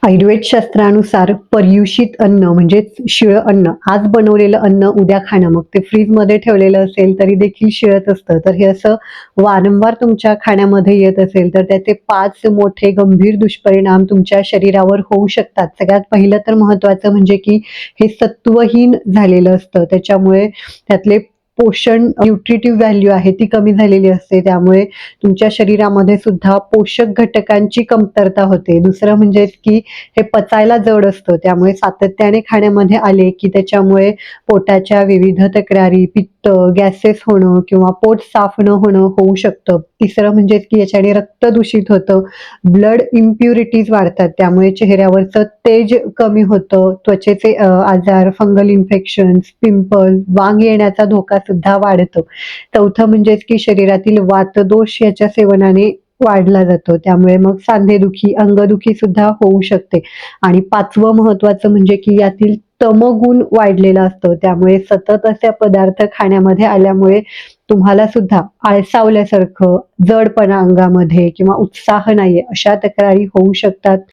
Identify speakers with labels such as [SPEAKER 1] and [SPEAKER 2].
[SPEAKER 1] आयुर्वेद शास्त्रानुसार पर्युषित अन्न म्हणजेच शिळं अन्न, आज बनवलेलं अन्न उद्या खाणं, मग ते फ्रीजमध्ये ठेवलेलं असेल तरी देखील शिळंच असतं. तर हे असं वारंवार तुमच्या खाण्यामध्ये येत असेल, तर त्याचे 5 मोठे गंभीर दुष्परिणाम तुमच्या शरीरावर होऊ शकतात. सगळ्यात पहिलं तर महत्त्वाचं म्हणजे की हे सत्वहीन झालेलं असतं. त्याच्यामुळे त्यातले पोषण न्यूट्रिटिव्ह व्हॅल्यू आहे ती कमी झालेली असते. त्यामुळे तुमच्या शरीरामध्ये सुद्धा पोषक घटकांची कमतरता होते. दुसरं म्हणजे की हे पचायला जड असतं. त्यामुळे सातत्याने खाण्यामध्ये आले, की त्याच्यामुळे पोटाच्या विविध तक्रारी, पित्त, गॅसेस होणं किंवा पोट साफ न होणं होऊ शकतं. तिसरं म्हणजे की याच्याने रक्त दूषित होतं, ब्लड इम्प्युरिटीज वाढतात. त्यामुळे चेहऱ्यावरचं तेज कमी होतं, त्वचेचे आजार, फंगल इन्फेक्शन्स, पिंपल, वांग येण्याचा धोका सुद्धा वाढतो. चौथं म्हणजेच की शरीरातील वातदोष याच्या सेवनाने वाढला जातो. त्यामुळे मग सांधेदुखी, अंगदुखी सुद्धा होऊ शकते. आणि 5वं महत्त्वाचं म्हणजे की यातील तमोगुण वाढलेला असतो. त्यामुळे सतत असे पदार्थ खाण्यामध्ये आल्यामुळे तुम्हाला सुद्धा आळसावल्यासारखं, जडपणा अंगामध्ये किंवा उत्साह नाहीये अशा तक्रारी होऊ शकतात.